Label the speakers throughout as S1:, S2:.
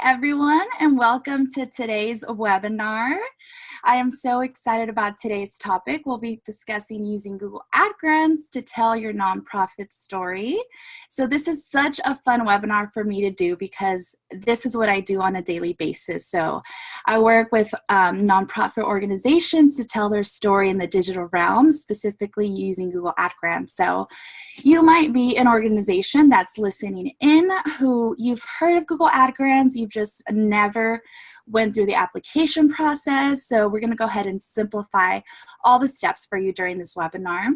S1: Everyone, and welcome to today's webinar. I am so excited about today's topic. We'll be discussing using Google Ad Grants to tell your nonprofit story. So this is such a fun webinar for me to do because this is what I do on a daily basis. So I work with nonprofit organizations to tell their story in the digital realm, specifically using Google Ad Grants. So you might be an organization that's listening in who you've heard of Google Ad Grants, you've just never went through the application process. So we're going to go ahead and simplify all the steps for you during this webinar.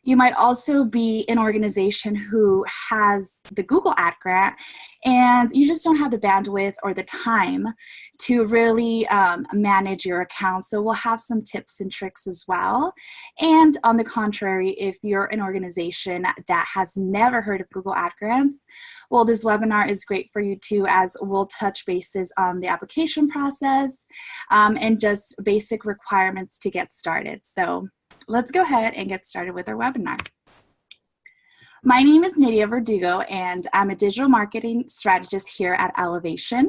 S1: You might also be an organization who has the Google Ad Grant and you just don't have the bandwidth or the time to really manage your account. So we'll have some tips and tricks as well. And on the contrary, if you're an organization that has never heard of Google Ad Grants, well, this webinar is great for you too, as we'll touch bases on the application process and just basic requirements to get started. So let's go ahead and get started with our webinar. My name is Nydia Verdugo, and I'm a digital marketing strategist here at Elevation.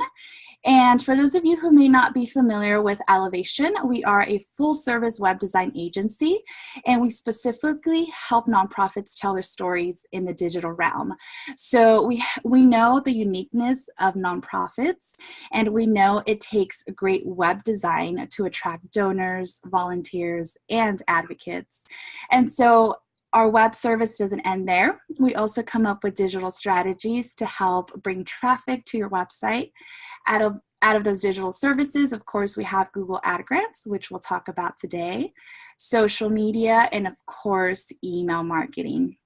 S1: And for those of you who may not be familiar with Elevation, we are a full-service web design agency, and we specifically help nonprofits tell their stories in the digital realm. So we know the uniqueness of nonprofits, and we know it takes great web design to attract donors, volunteers, and advocates. And so our web service doesn't end there. We also come up with digital strategies to help bring traffic to your website. Out of those digital services, of course, we have Google Ad Grants, which we'll talk about today, social media, and of course, email marketing.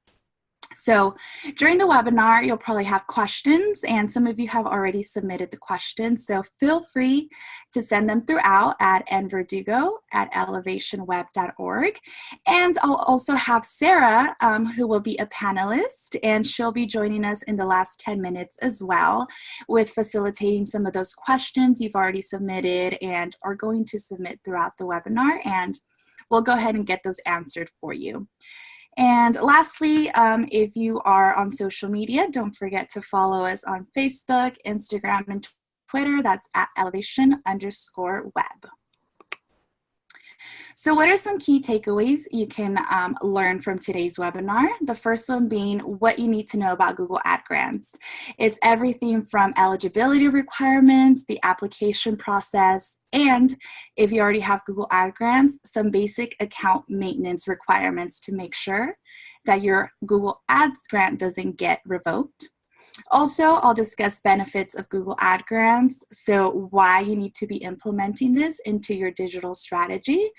S1: So during the webinar, you'll probably have questions, and some of you have already submitted the questions. So feel free to send them throughout at nverdugo@elevationweb.org. And I'll also have Sarah, who will be a panelist, and she'll be joining us in the last 10 minutes as well with facilitating some of those questions you've already submitted and are going to submit throughout the webinar. And we'll go ahead and get those answered for you. And lastly, if you are on social media, don't forget to follow us on Facebook, Instagram, and Twitter. That's at elevation_web. So what are some key takeaways you can learn from today's webinar? The first one being what you need to know about Google Ad Grants. It's everything from eligibility requirements, the application process, and if you already have Google Ad Grants, some basic account maintenance requirements to make sure that your Google Ads grant doesn't get revoked. Also, I'll discuss benefits of Google Ad Grants, so why you need to be implementing this into your digital strategy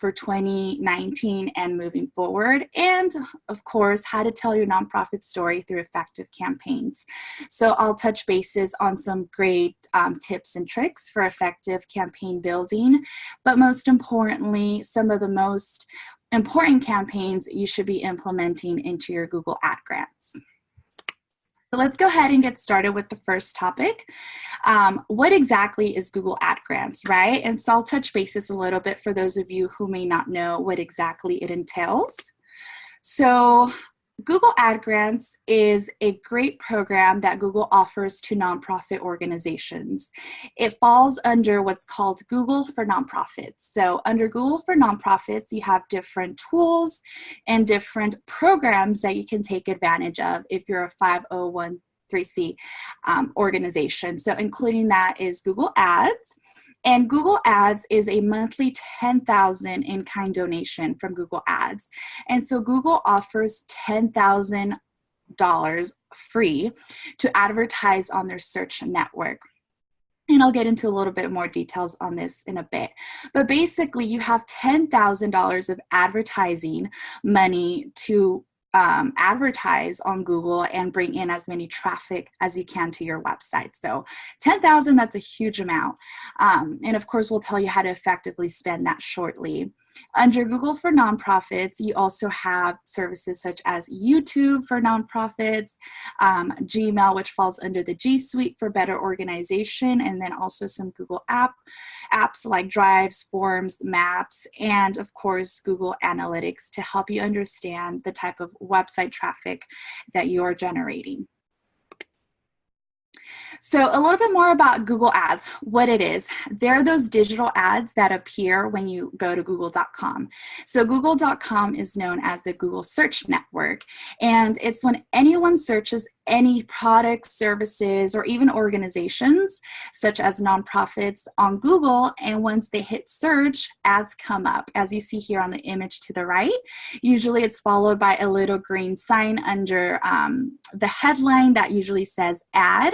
S1: for 2019 and moving forward, and of course, how to tell your nonprofit story through effective campaigns. So I'll touch bases on some great tips and tricks for effective campaign building, but most importantly, some of the most important campaigns you should be implementing into your Google Ad Grants. So let's go ahead and get started with the first topic. What exactly is Google Ad Grants, right? And so I'll touch bases a little bit for those of you who may not know what exactly it entails. So Google Ad Grants is a great program that Google offers to nonprofit organizations. It falls under what's called Google for Nonprofits. So under Google for Nonprofits, you have different tools and different programs that you can take advantage of if you're a 501(c) organization. So including that is Google Ads. And Google Ads is a monthly $10,000 in-kind donation from Google Ads. And so Google offers $10,000 free to advertise on their search network. And I'll get into a little bit more details on this in a bit. But basically, you have $10,000 of advertising money to advertise on Google and bring in as many traffic as you can to your website. So 10,000, that's a huge amount. And of course, we'll tell you how to effectively spend that shortly. Under Google for Nonprofits, you also have services such as YouTube for nonprofits, Gmail, which falls under the G Suite for better organization, and then also some Google apps like Drives, Forms, Maps, and of course, Google Analytics to help you understand the type of website traffic that you are generating. So a little bit more about Google Ads, what it is. They're those digital ads that appear when you go to google.com. So google.com is known as the Google Search Network, and it's when anyone searches any products, services, or even organizations, such as nonprofits, on Google, and once they hit search, ads come up, as you see here on the image to the right. Usually it's followed by a little green sign under the headline that usually says ad,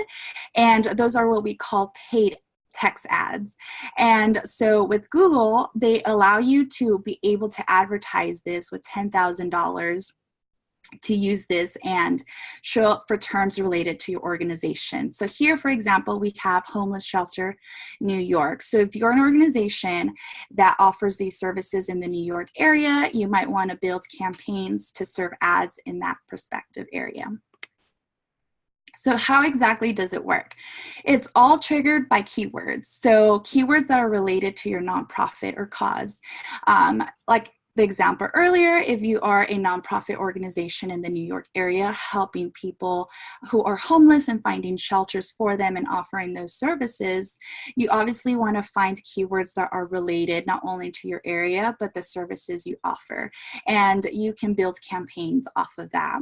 S1: and those are what we call paid text ads. And so with Google, they allow you to be able to advertise this with $10,000 to use this and show up for terms related to your organization. So here, for example, we have Homeless Shelter New York. So if you're an organization that offers these services in the New York area, you might want to build campaigns to serve ads in that prospective area. So how exactly does it work? It's all triggered by keywords. So keywords that are related to your nonprofit or cause. Like the example earlier, if you are a nonprofit organization in the New York area helping people who are homeless and finding shelters for them and offering those services, you obviously want to find keywords that are related not only to your area, but the services you offer. And you can build campaigns off of that.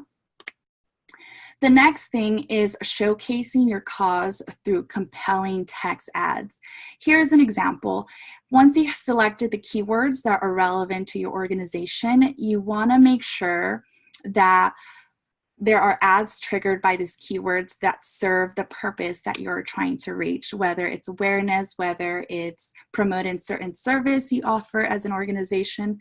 S1: The next thing is showcasing your cause through compelling text ads. Here's an example. Once you have selected the keywords that are relevant to your organization, you want to make sure that there are ads triggered by these keywords that serve the purpose that you're trying to reach, whether it's awareness, whether it's promoting certain service you offer as an organization.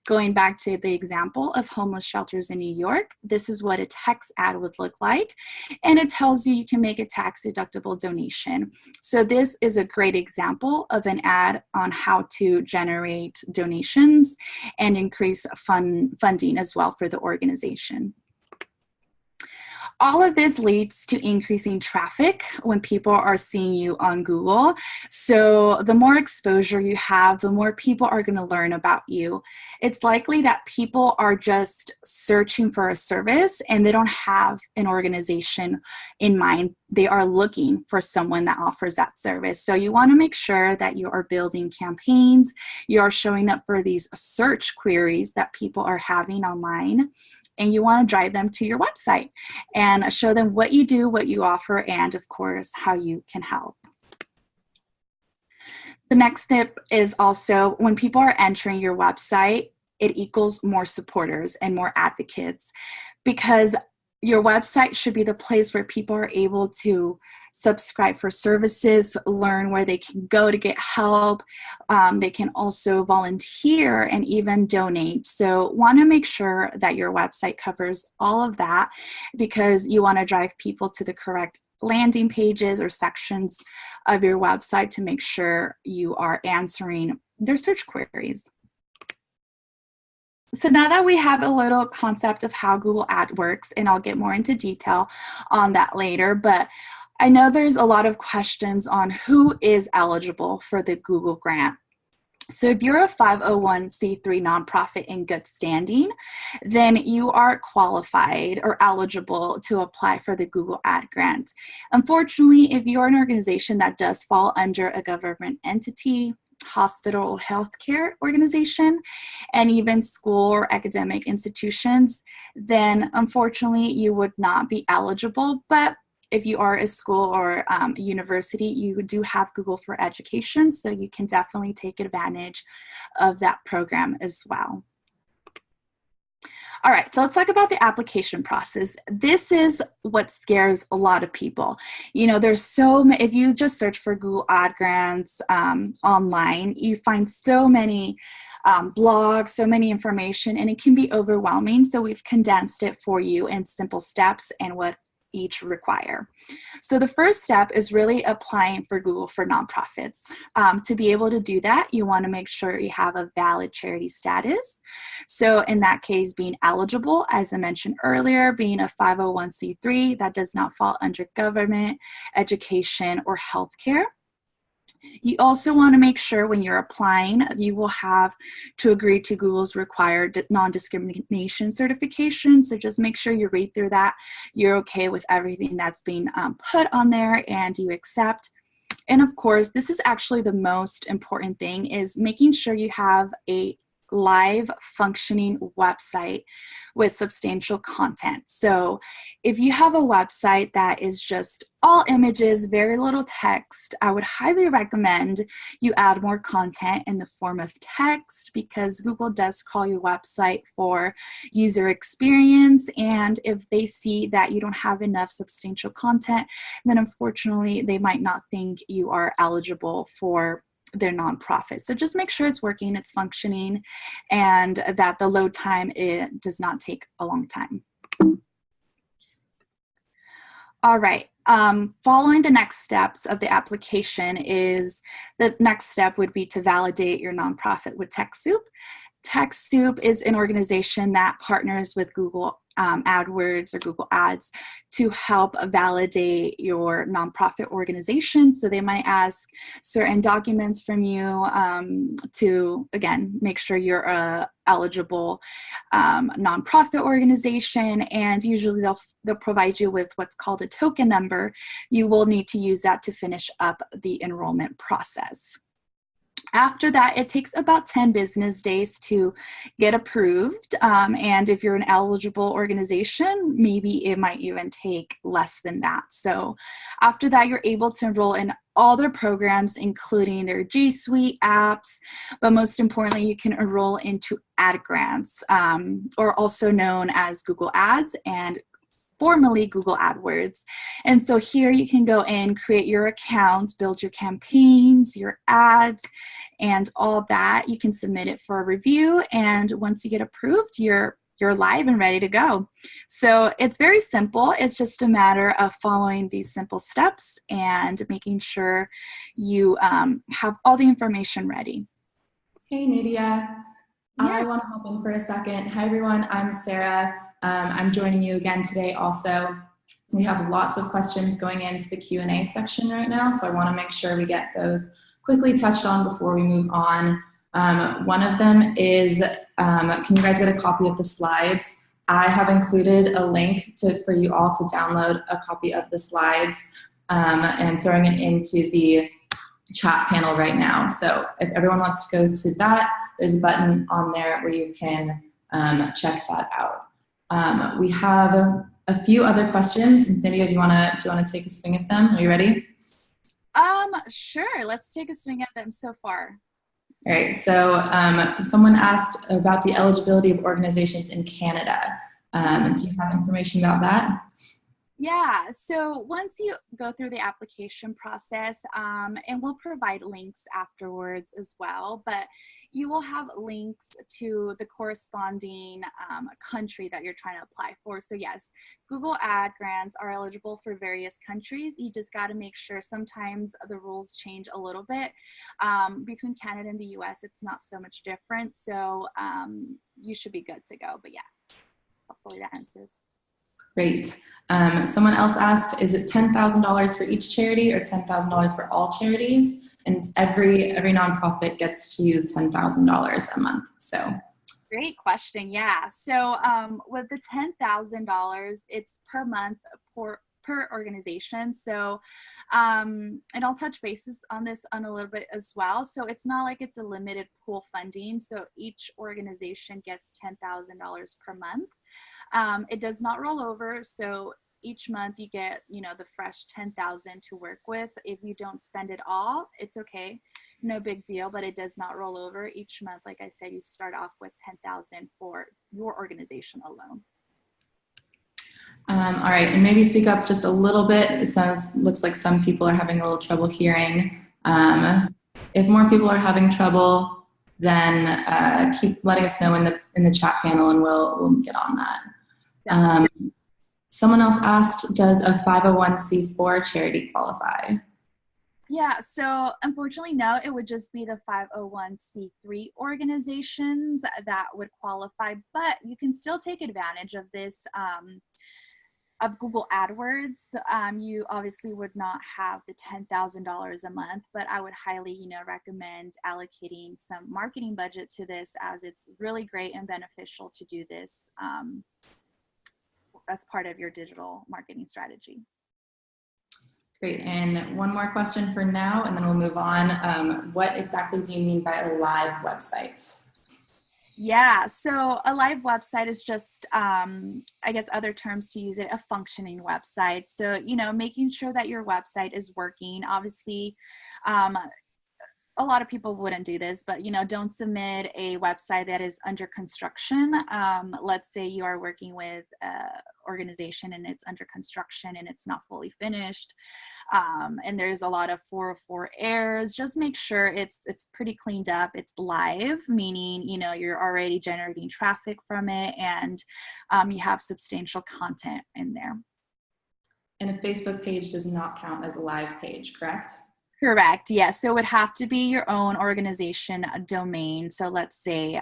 S1: Going back to the example of homeless shelters in New York, this is what a text ad would look like. And it tells you you can make a tax-deductible donation. So this is a great example of an ad on how to generate donations and increase funding as well for the organization. All of this leads to increasing traffic when people are seeing you on Google. So the more exposure you have, the more people are going to learn about you. It's likely that people are just searching for a service and they don't have an organization in mind. They are looking for someone that offers that service. So you want to make sure that you are building campaigns, you are showing up for these search queries that people are having online, and you want to drive them to your website and show them what you do, what you offer, and of course, how you can help. The next step is also when people are entering your website, it equals more supporters and more advocates, because your website should be the place where people are able to subscribe for services, learn where they can go to get help. They can also volunteer and even donate. So want to make sure that your website covers all of that, because you want to drive people to the correct landing pages or sections of your website to make sure you are answering their search queries. So now that we have a little concept of how Google Ad works, and I'll get more into detail on that later, but I know there's a lot of questions on who is eligible for the Google grant. So if you're a 501c3 nonprofit in good standing, then you are qualified or eligible to apply for the Google Ad grant. Unfortunately, if you're an organization that does fall under a government entity, hospital, healthcare organization, and even school or academic institutions, then unfortunately you would not be eligible. But if you are a school or a university, you do have Google for Education, so you can definitely take advantage of that program as well. All right, so let's talk about the application process. This is what scares a lot of people. You know, there's so many, if you just search for Google Ad grants online, you find so many blogs, so many information, and it can be overwhelming. So we've condensed it for you in simple steps and what each require. So the first step is really applying for Google for nonprofits. To be able to do that, you want to make sure you have a valid charity status. So in that case, being eligible, as I mentioned earlier, being a 501c3 that does not fall under government, education, or healthcare. You also want to make sure when you're applying, you will have to agree to Google's required non-discrimination certification. So just make sure you read through that. You're okay with everything that's being put on there and you accept. And of course, this is actually the most important thing, is making sure you have a live functioning website with substantial content. So if you have a website that is just all images, very little text, I would highly recommend you add more content in the form of text, because Google does crawl your website for user experience. And if they see that you don't have enough substantial content, then unfortunately they might not think you are eligible for their nonprofit. So just make sure it's working, it's functioning, and that the load time, it does not take a long time. All right. Following the next steps of the application is, the next step would be to validate your nonprofit with TechSoup. TechSoup is an organization that partners with Google AdWords or Google Ads to help validate your nonprofit organization. So they might ask certain documents from you to, again, make sure you're a eligible nonprofit organization. And usually they'll provide you with what's called a token number. You will need to use that to finish up the enrollment process. After that, it takes about 10 business days to get approved. And if you're an eligible organization, maybe it might even take less than that. So after that, you're able to enroll in all their programs, including their G Suite apps. But most importantly, you can enroll into ad grants, or also known as Google Ads and formerly Google AdWords. And so here you can go in, create your account, build your campaigns, your ads, and all that. You can submit it for a review. And once you get approved, you're live and ready to go. So it's very simple. It's just a matter of following these simple steps and making sure you have all the information ready.
S2: Hey, Nadia.
S1: Yeah.
S2: I want to hop in for a second. Hi, everyone. I'm Sarah. I'm joining you again today also. We have lots of questions going into the Q&A section right now, so I want to make sure we get those quickly touched on before we move on. One of them is, can you guys get a copy of the slides? I have included a link for you all to download a copy of the slides, and I'm throwing it into the chat panel right now. So if everyone wants to go to that, there's a button on there where you can check that out. We have a few other questions. Nydia, do you want to take a swing at them? Are you ready?
S1: Sure. Let's take a swing at them so far.
S2: All right. So someone asked about the eligibility of organizations in Canada. Do you have information about that?
S1: Yeah, so once you go through the application process, and we'll provide links afterwards as well, but you will have links to the corresponding country that you're trying to apply for. So yes, Google Ad grants are eligible for various countries. You just got to make sure, sometimes the rules change a little bit. Between Canada and the US, it's not so much different. So you should be good to go. But yeah, hopefully that answers.
S2: Great. Someone else asked, is it $10,000 for each charity or $10,000 for all charities? And every nonprofit gets to use $10,000 a month. So
S1: great question. Yeah. So with the $10,000, it's per month per organization. So, and I'll touch bases on this a little bit as well. So it's not like it's a limited pool funding. So each organization gets $10,000 per month. It does not roll over. So each month you get, the fresh 10,000 to work with. If you don't spend it all, it's okay. No big deal, but it does not roll over. Each month, like I said, you start off with 10,000 for your organization alone.
S2: All right, and maybe speak up just a little bit. It looks like some people are having a little trouble hearing. If more people are having trouble, then keep letting us know in the chat panel, and we'll get on that. Someone else asked, does a 501c4 charity qualify?
S1: Yeah, so unfortunately, no, it would just be the 501c3 organizations that would qualify, but you can still take advantage of this. of Google AdWords, you obviously would not have the $10,000 a month, but I would highly, recommend allocating some marketing budget to this, as it's really great and beneficial to do this as part of your digital marketing strategy.
S2: Great, and one more question for now, and then we'll move on. What exactly do you mean by a live website?
S1: Yeah, so a live website is just, I guess other terms to use it, a functioning website. So, making sure that your website is working. Obviously, a lot of people wouldn't do this, but don't submit a website that is under construction. Let's say you are working with an organization and it's under construction and it's not fully finished, and there's a lot of 404 errors. Just make sure it's pretty cleaned up. It's live, meaning you're already generating traffic from it, and you have substantial content in there.
S2: And a Facebook page does not count as a live page, correct?
S1: Correct. Yes. So it would have to be your own organization domain. So let's say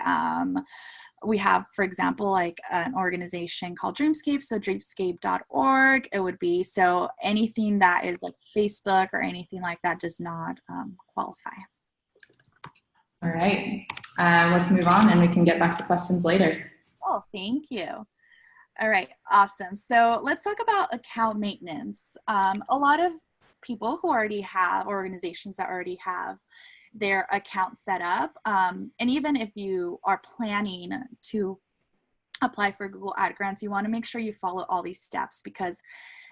S1: we have, for example, like an organization called Dreamscape. So dreamscape.org, it would be. So anything that is like Facebook or anything like that does not qualify.
S2: All right. Let's move on and we can get back to questions later.
S1: Oh, thank you. All right. Awesome. So let's talk about account maintenance. A lot of people who already have organizations that already have their account set up. And even if you are planning to apply for Google Ad Grants, you want to make sure you follow all these steps, because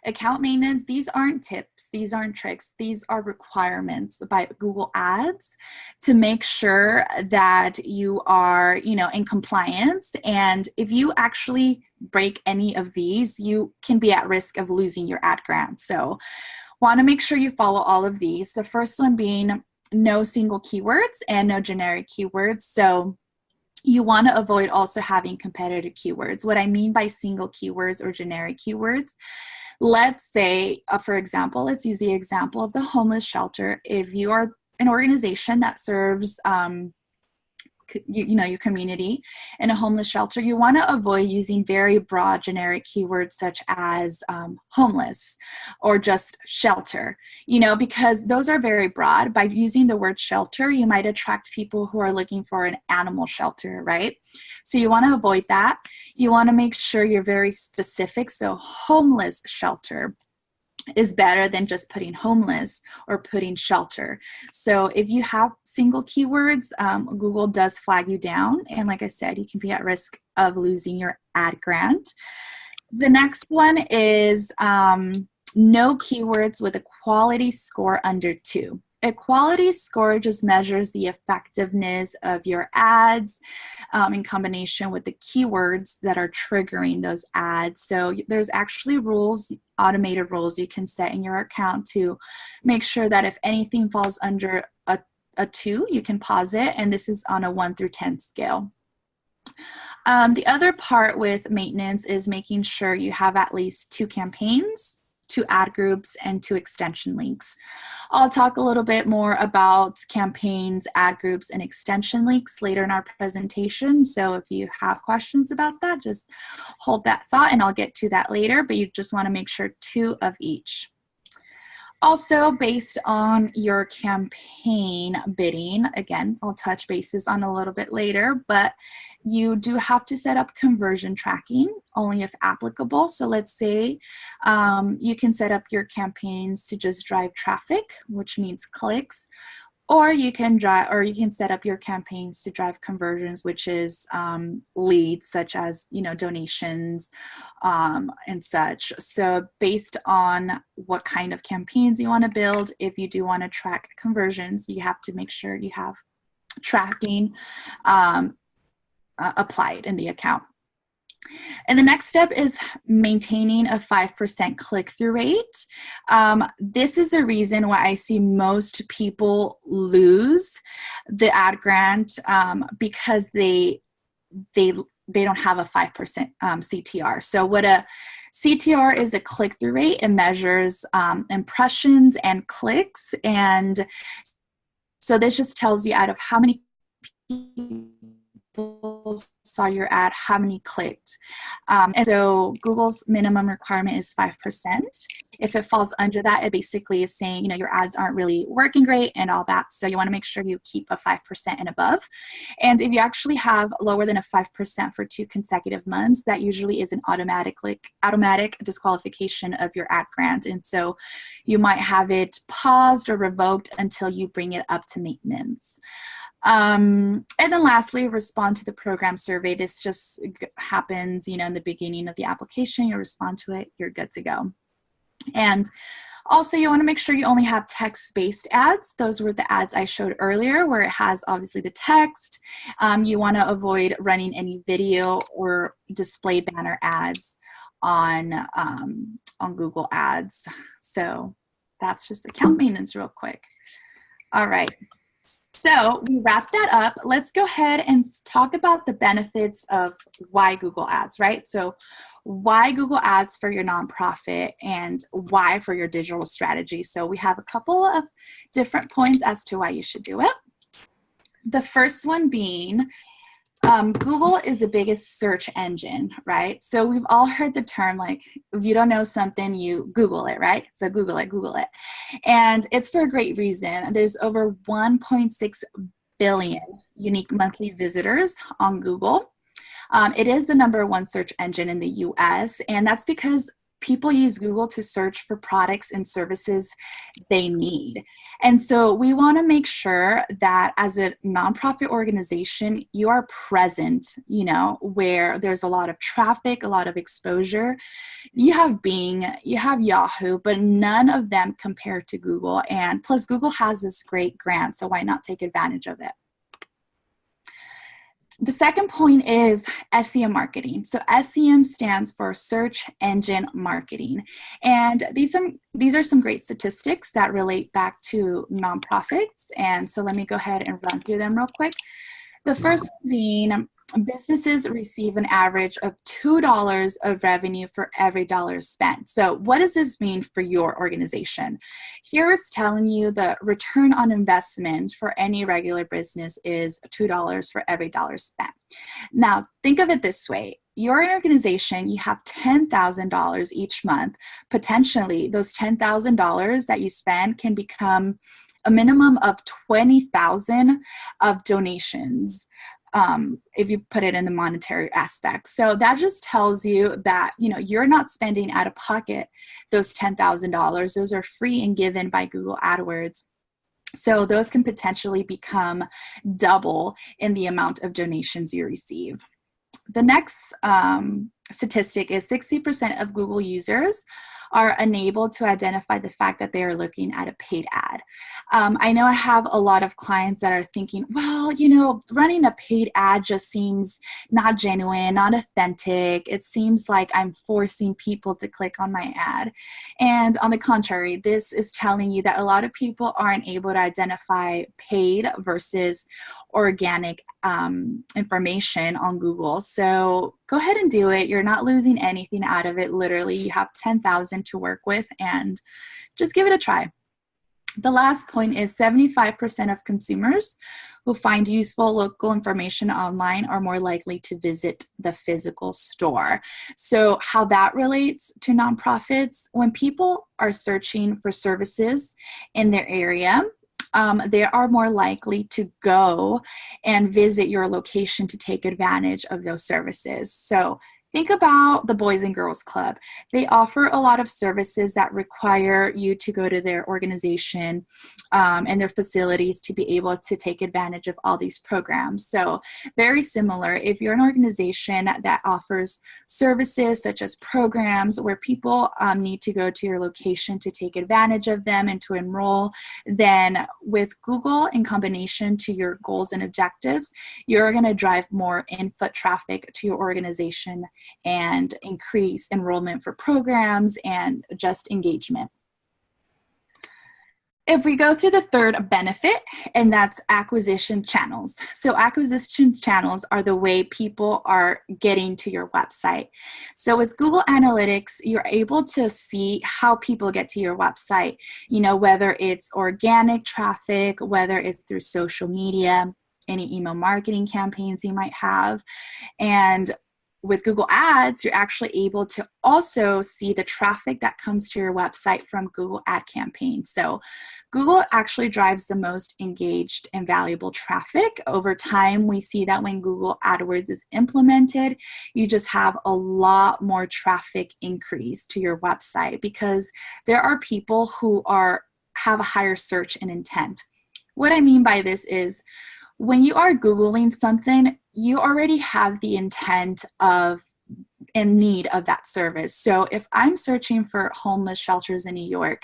S1: account maintenance, these aren't tips, these aren't tricks, these are requirements by Google Ads to make sure that you are, in compliance. And if you actually break any of these, you can be at risk of losing your ad grant. So want to make sure you follow all of these. The first one being no single keywords and no generic keywords. So you want to avoid also having competitive keywords. What I mean by single keywords or generic keywords, let's say, for example, let's use the example of the homeless shelter. If you are an organization that serves your community in a homeless shelter, you want to avoid using very broad generic keywords such as homeless or just shelter, because those are very broad. By using the word shelter, you might attract people who are looking for an animal shelter, right? So you want to avoid that. You want to make sure you're very specific. So homeless shelter is better than just putting homeless or putting shelter. So if you have single keywords, Google does flag you down. And like I said, you can be at risk of losing your ad grant. The next one is no keywords with a quality score under 2. A quality score just measures the effectiveness of your ads in combination with the keywords that are triggering those ads. So there's actually rules, automated rules you can set in your account to make sure that if anything falls under a 2, you can pause it. And this is on a 1 through 10 scale. The other part with maintenance is making sure you have at least 2 campaigns, 2 ad groups, and 2 extension links. I'll talk a little bit more about campaigns, ad groups, and extension links later in our presentation. So if you have questions about that, just hold that thought and I'll get to that later, but you just want to make sure 2 of each. Also, based on your campaign bidding, again, I'll touch bases on a little bit later, but you do have to set up conversion tracking only if applicable. So let's say you can set up your campaigns to just drive traffic, which means clicks, or you can set up your campaigns to drive conversions, which is leads such as donations and such. So based on what kind of campaigns you want to build, if you do want to track conversions, you have to make sure you have tracking applied in the account. And the next step is maintaining a 5% click-through rate. This is the reason why I see most people lose the ad grant because they don't have a 5% CTR. So what a CTR is, a click-through rate. It measures impressions and clicks. And so this just tells you out of how many people saw your ad, how many clicked. And so Google's minimum requirement is 5%. If it falls under that, it basically is saying, your ads aren't really working great and all that. So you want to make sure you keep a 5% and above. And if you actually have lower than a 5% for 2 consecutive months, that usually is an automatic disqualification of your ad grant. And so you might have it paused or revoked until you bring it up to maintenance. And then lastly, respond to the program survey. This just happens, in the beginning of the application. You respond to it, you're good to go. And also, you want to make sure you only have text-based ads. Those were the ads I showed earlier where it has obviously the text. You want to avoid running any video or display banner ads on Google Ads. So that's just account maintenance real quick. All right. So we wrap that up. Let's go ahead and talk about the benefits of why Google Ads, right? So why Google Ads for your nonprofit and why for your digital strategy. So we have a couple of different points as to why you should do it. The first one being Google is the biggest search engine, right? So we've all heard the term, like, if you don't know something, you Google it, right? So Google it. And it's for a great reason. There's over 1.6 billion unique monthly visitors on Google. It is the #1 search engine in the US, and that's because people use Google to search for products and services they need. And so we want to make sure that as a nonprofit organization, you are present, where there's a lot of traffic, a lot of exposure. You have Bing, you have Yahoo, but none of them compare to Google. And plus Google has this great grant, so why not take advantage of it? The second point is SEM marketing. So SEM stands for search engine marketing. And these are some great statistics that relate back to nonprofits. And so let me go ahead and run through them real quick. The first one being businesses receive an average of $2 of revenue for every dollar spent. So what does this mean for your organization? Here it's telling you the return on investment for any regular business is $2 for every dollar spent. Now, think of it this way. You're an organization, you have $10,000 each month. Potentially, those $10,000 that you spend can become a minimum of $20,000 of donations. If you put it in the monetary aspect. So that just tells you that, you're not spending out of pocket those $10,000. Those are free and given by Google AdWords. So those can potentially become double in the amount of donations you receive. The next statistic is 60% of Google users are unable to identify the fact that they are looking at a paid ad. I know I have a lot of clients that are thinking, well, running a paid ad just seems not genuine, not authentic. It seems like I'm forcing people to click on my ad. And on the contrary, this is telling you that a lot of people aren't able to identify paid versus organic information on Google. So go ahead and do it. You're not losing anything out of it. Literally, you have 10,000 to work with, and just give it a try. The last point is 75% of consumers who find useful local information online are more likely to visit the physical store. So how that relates to nonprofits, when people are searching for services in their area, they are more likely to go and visit your location to take advantage of those services. So think about the Boys and Girls Club. They offer a lot of services that require you to go to their organization and their facilities to be able to take advantage of all these programs. So very similar, if you're an organization that offers services such as programs where people need to go to your location to take advantage of them and to enroll, then with Google in combination to your goals and objectives, you're going to drive more in-foot traffic to your organization and increase enrollment for programs and just engagement. If we go through the third benefit, and that's acquisition channels. So acquisition channels are the way people are getting to your website. So with Google Analytics, you're able to see how people get to your website, whether it's organic traffic, whether it's through social media. any email marketing campaigns you might have. And with Google Ads, you're actually able to also see the traffic that comes to your website from Google Ad campaigns. So Google actually drives the most engaged and valuable traffic. Over time, we see that when Google AdWords is implemented, you just have a lot more traffic increase to your website because there are people who have a higher search and intent. What I mean by this is when you are Googling something, you already have the intent of and need of that service. So if I'm searching for homeless shelters in New York,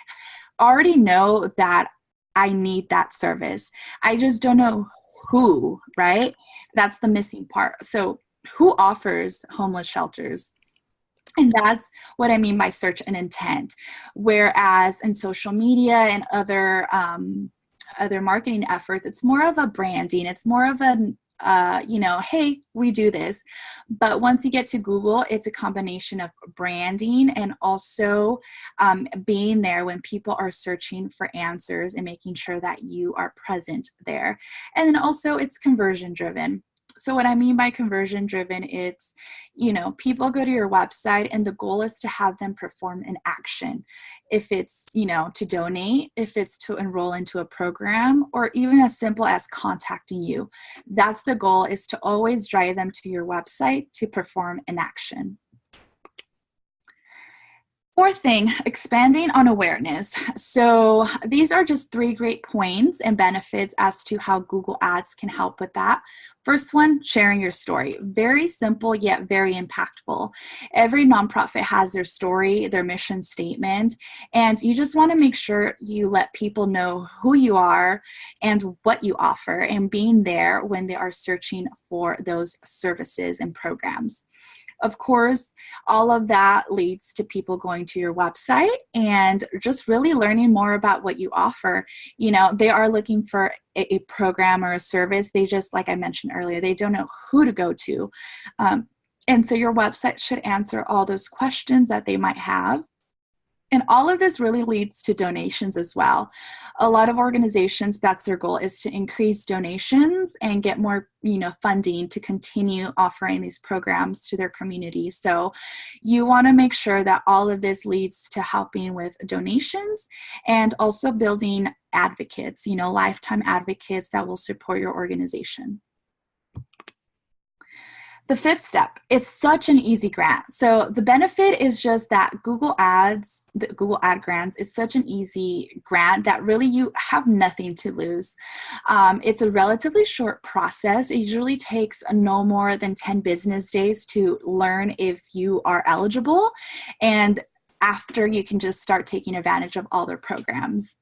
S1: I already know that I need that service. I just don't know who, right? That's the missing part. So who offers homeless shelters? And that's what I mean by search and intent. Whereas in social media and other marketing efforts, it's more of a branding. It's more of a hey, we do this. But once you get to Google, it's a combination of branding and also being there when people are searching for answers and making sure that you are present there. And then also it's conversion driven. So what I mean by conversion driven, it's, people go to your website and the goal is to have them perform an action. If it's, to donate, if it's to enroll into a program, or even as simple as contacting you. That's the goal, is to always drive them to your website to perform an action. Fourth thing, expanding on awareness. So these are just 3 great points and benefits as to how Google Ads can help with that. First one, sharing your story. Very simple, yet very impactful. Every nonprofit has their story, their mission statement, and you just want to make sure you let people know who you are and what you offer, and being there when they are searching for those services and programs. Of course, all of that leads to people going to your website and just really learning more about what you offer. They are looking for a program or a service. They just, like I mentioned earlier, they don't know who to go to. And so your website should answer all those questions that they might have. And all of this really leads to donations as well. A lot of organizations, that's their goal, is to increase donations and get more, funding to continue offering these programs to their community. So you want to make sure that all of this leads to helping with donations and also building advocates, lifetime advocates that will support your organization. The 5th step, it's such an easy grant. So the benefit is just that Google Ads, the Google Ad Grants is such an easy grant that really you have nothing to lose. It's a relatively short process. It usually takes no more than 10 business days to learn if you are eligible. And after, you can just start taking advantage of all their programs.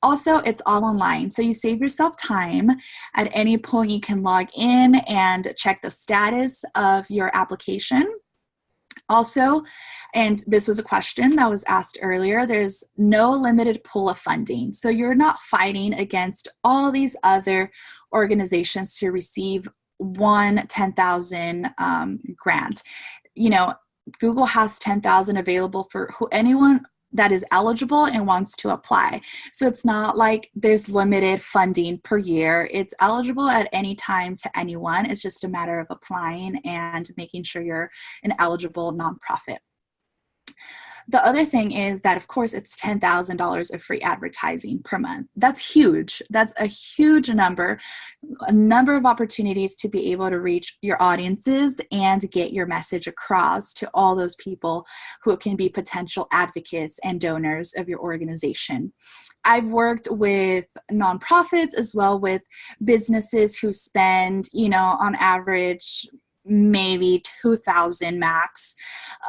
S1: Also, it's all online, so you save yourself time. At any point, you can log in and check the status of your application. Also, and this was a question that was asked earlier, there's no limited pool of funding. So you're not fighting against all these other organizations to receive one 10,000 grant. Google has 10,000 available for anyone that is eligible and wants to apply. So it's not like there's limited funding per year. It's eligible at any time to anyone. It's just a matter of applying and making sure you're an eligible nonprofit. The other thing is that, of course, it's $10,000 of free advertising per month. That's huge. That's a huge number, a number of opportunities to be able to reach your audiences and get your message across to all those people who can be potential advocates and donors of your organization. I've worked with nonprofits as well with businesses who spend, on average, maybe 2,000 max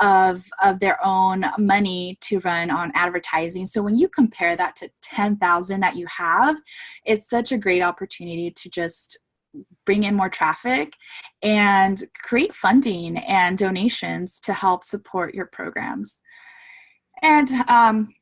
S1: of their own money to run on advertising. So when you compare that to 10,000 that you have, it's such a great opportunity to just bring in more traffic and create funding and donations to help support your programs. And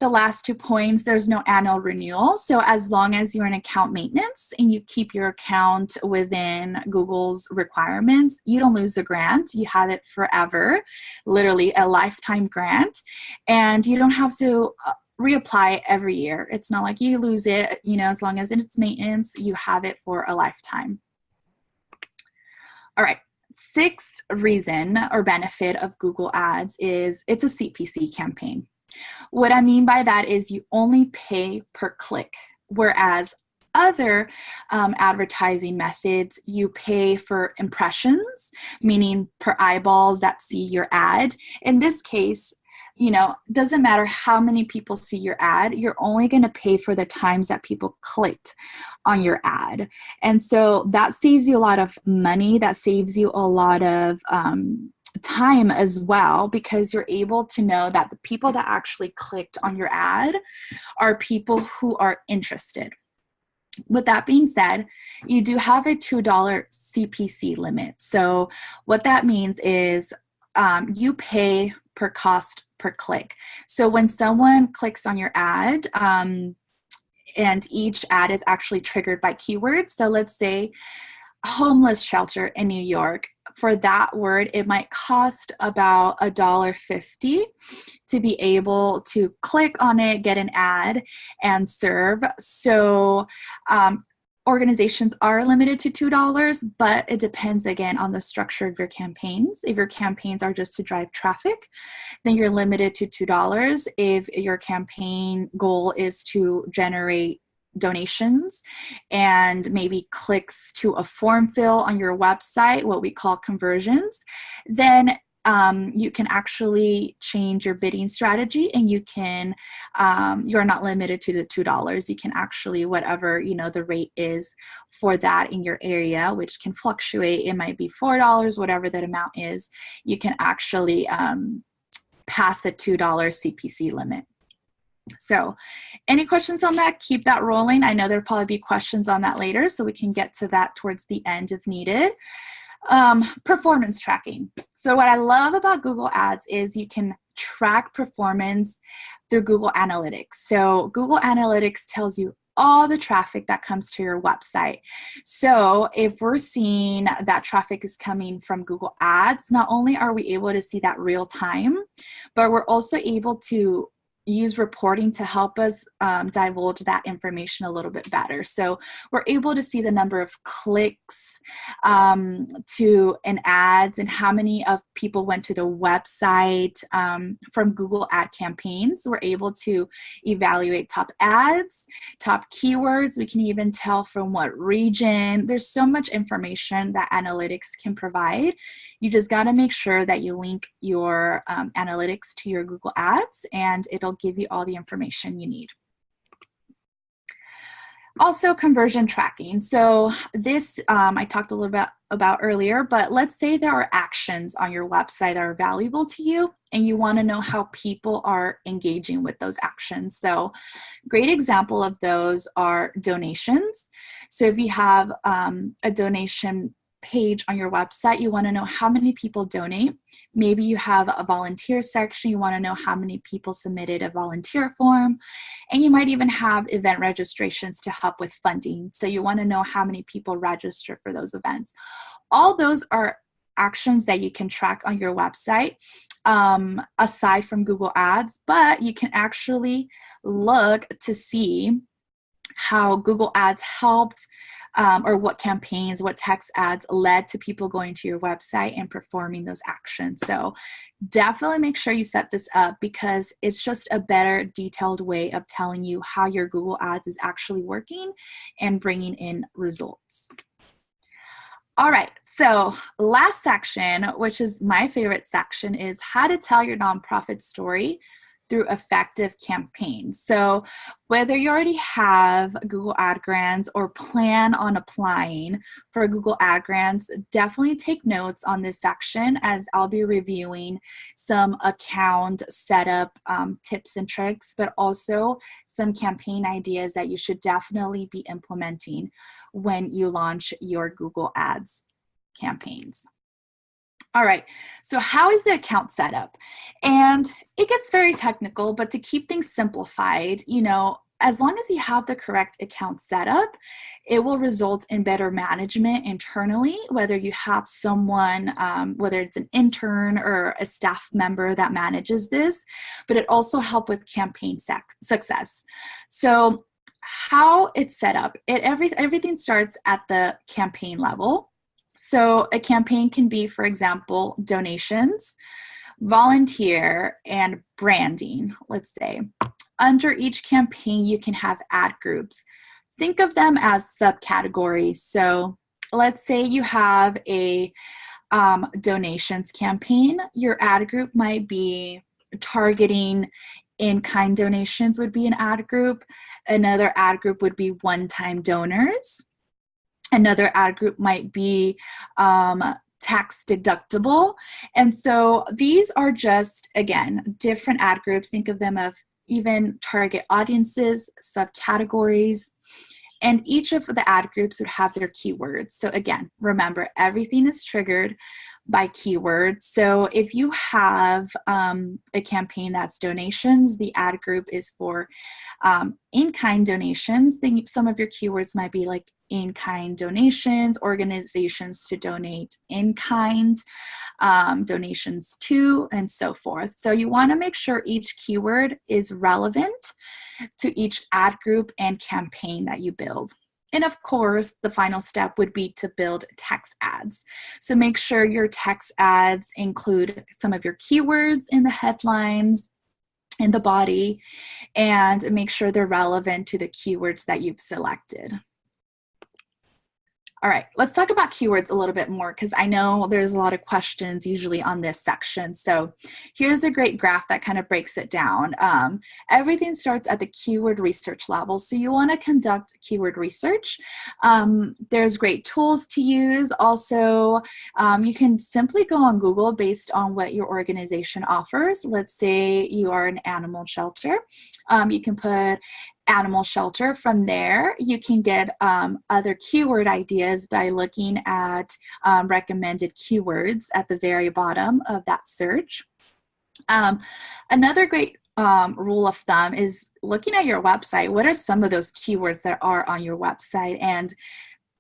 S1: the last 2 points, there's no annual renewal. So as long as you're in account maintenance and you keep your account within Google's requirements, you don't lose the grant. You have it forever, literally a lifetime grant. And you don't have to reapply every year. It's not like you lose it, as long as it's maintenance, you have it for a lifetime. All right. Sixth reason or benefit of Google Ads is it's a CPC campaign. What I mean by that is you only pay per click, whereas other advertising methods, you pay for impressions, meaning per eyeballs that see your ad. In this case, doesn't matter how many people see your ad, you're only going to pay for the times that people clicked on your ad. And so that saves you a lot of money. That saves you a lot of time as well, because you're able to know that the people that actually clicked on your ad are people who are interested. With that being said, you do have a $2 CPC limit. So what that means is you pay per cost per click. So when someone clicks on your ad, and each ad is actually triggered by keywords. So let's say homeless shelter in New York. For that word, it might cost about $1.50 to be able to click on it, get an ad, and serve. So organizations are limited to $2, but it depends again on the structure of your campaigns. If your campaigns are just to drive traffic, then you're limited to $2. If your campaign goal is to generate donations and maybe clicks to a form fill on your website, what we call conversions, then you can actually change your bidding strategy, and you can, you're not limited to the $2. You can actually, whatever, the rate is for that in your area, which can fluctuate. It might be $4, whatever that amount is, you can actually pass the $2 CPC limit. So any questions on that? Keep that rolling. I know there'll probably be questions on that later, so we can get to that towards the end if needed. Performance tracking. So what I love about Google Ads is you can track performance through Google Analytics. So Google Analytics tells you all the traffic that comes to your website. So if we're seeing that traffic is coming from Google Ads, not only are we able to see that real time, but we're also able to use reporting to help us divulge that information a little bit better. So we're able to see the number of clicks to an ads and how many of people went to the website from Google ad campaigns. We're able to evaluate top ads, top keywords. We can even tell from what region. There's so much information that analytics can provide. You just got to make sure that you link your analytics to your Google Ads, and it'll give you all the information you need. Also, conversion tracking. So this I talked a little bit about earlier, but let's say there are actions on your website that are valuable to you, and you want to know how people are engaging with those actions. So great example of those are donations. So if you have a donation page on your website, you want to know how many people donate. Maybe you have a volunteer section. You want to know how many people submitted a volunteer form. And you might even have event registrations to help with funding. So you want to know how many people register for those events. All those are actions that you can track on your website aside from Google Ads, but you can actually look to see how Google Ads helped or what campaigns, what text ads led to people going to your website and performing those actions. So definitely make sure you set this up, because it's just a better detailed way of telling you how your Google Ads is actually working and bringing in results. All right, so last section, which is my favorite section, is how to tell your nonprofit story through effective campaigns. So whether you already have Google Ad Grants or plan on applying for Google Ad Grants, definitely take notes on this section, as I'll be reviewing some account setup tips and tricks, but also some campaign ideas that you should definitely be implementing when you launch your Google Ads campaigns. All right, so how is the account set up? And it gets very technical, but to keep things simplified, as long as you have the correct account setup, it will result in better management internally, whether you have someone, whether it's an intern or a staff member that manages this, but it also helps with campaign success. So how it's set up, everything starts at the campaign level. So a campaign can be, for example, donations, volunteer, and branding, let's say. Under each campaign, you can have ad groups. Think of them as subcategories. So let's say you have a donations campaign. Your ad group might be targeting in-kind donations would be an ad group. Another ad group would be one-time donors. Another ad group might be tax deductible. And so these are just, again, different ad groups. Think of them of even target audiences, subcategories, and each of the ad groups would have their keywords. So again, remember, everything is triggered by keywords. So if you have a campaign that's donations, the ad group is for in-kind donations. Then some of your keywords might be like in-kind donations, organizations to donate in-kind, donations to, and so forth. So you want to make sure each keyword is relevant to each ad group and campaign that you build. And of course, the final step would be to build text ads. So make sure your text ads include some of your keywords in the headlines, in the body, and make sure they're relevant to the keywords that you've selected. All right, let's talk about keywords a little bit more because I know there's a lot of questions usually on this section. So here's a great graph that kind of breaks it down. Everything starts at the keyword research level. So you want to conduct keyword research. There's great tools to use. Also, you can simply go on Google based on what your organization offers. Let's say you are an animal shelter. You can put animal shelter. From there, you can get other keyword ideas by looking at recommended keywords at the very bottom of that search. Another great rule of thumb is looking at your website. What are some of those keywords that are on your website? And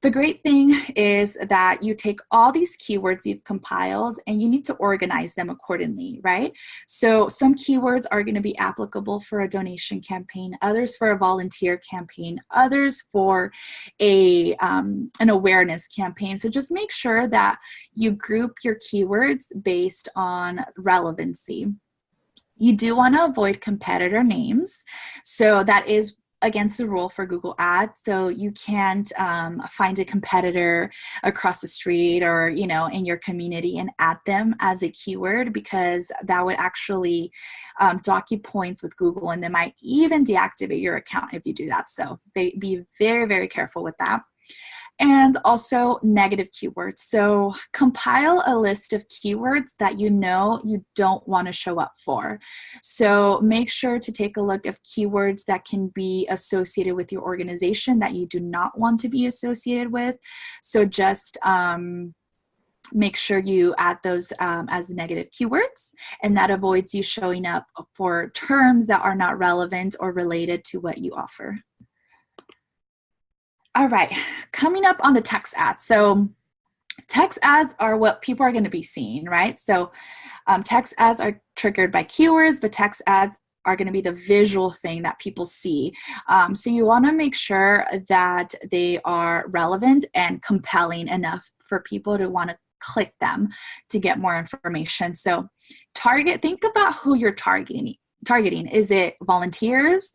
S1: the great thing is that you take all these keywords you've compiled and you need to organize them accordingly, right? So some keywords are going to be applicable for a donation campaign, others for a volunteer campaign, others for an awareness campaign. So just make sure that you group your keywords based on relevancy. You do want to avoid competitor names. So that is against the rule for Google Ads. So you can't find a competitor across the street or, you know, in your community and add them as a keyword, because that would actually dock you points with Google, and they might even deactivate your account if you do that. So be very, very careful with that. And also negative keywords. So compile a list of keywords that you know you don't want to show up for. So make sure to take a look at keywords that can be associated with your organization that you do not want to be associated with. So just make sure you add those as negative keywords, and that avoids you showing up for terms that are not relevant or related to what you offer. All right, coming up on the text ads. So text ads are what people are going to be seeing, right? So text ads are triggered by keywords, but text ads are going to be the visual thing that people see. So you want to make sure that they are relevant and compelling enough for people to want to click them to get more information. So think about who you're targeting. Is it volunteers?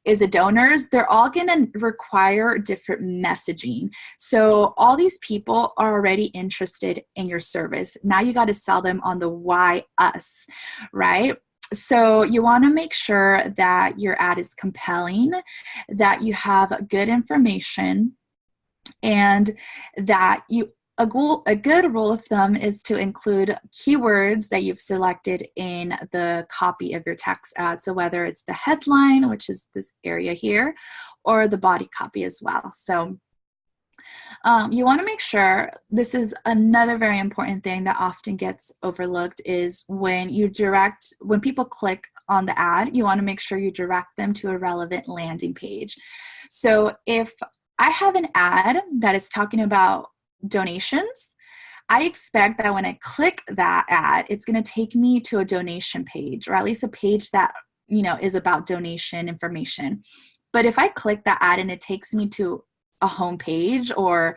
S1: Is it donors? They're all going to require different messaging. So all these people are already interested in your service. Now you got to sell them on the why us, right? So you want to make sure that your ad is compelling, that you have good information, and that a good rule of thumb is to include keywords that you've selected in the copy of your text ad. So whether it's the headline, which is this area here, or the body copy as well. So you want to make sure, this is another very important thing that often gets overlooked, is when people click on the ad, you want to make sure you direct them to a relevant landing page. So if I have an ad that is talking about donations, I expect that when I click that ad, it's going to take me to a donation page, or at least a page that, you know, is about donation information. But if I click that ad and it takes me to a home page or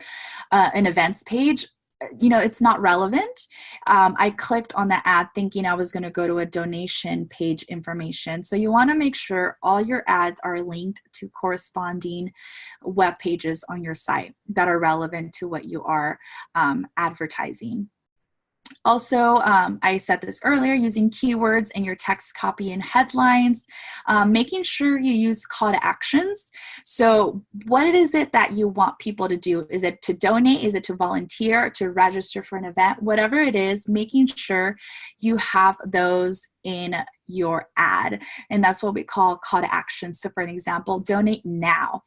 S1: an events page, it's not relevant. I clicked on the ad thinking I was going to go to a donation page information. So you want to make sure all your ads are linked to corresponding web pages on your site that are relevant to what you are advertising. Also, I said this earlier, using keywords in your text copy and headlines, making sure you use call to actions. So what is it that you want people to do? Is it to donate? Is it to volunteer, to register for an event? Whatever it is, making sure you have those in your ad. And that's what we call call to action. So for an example, donate now.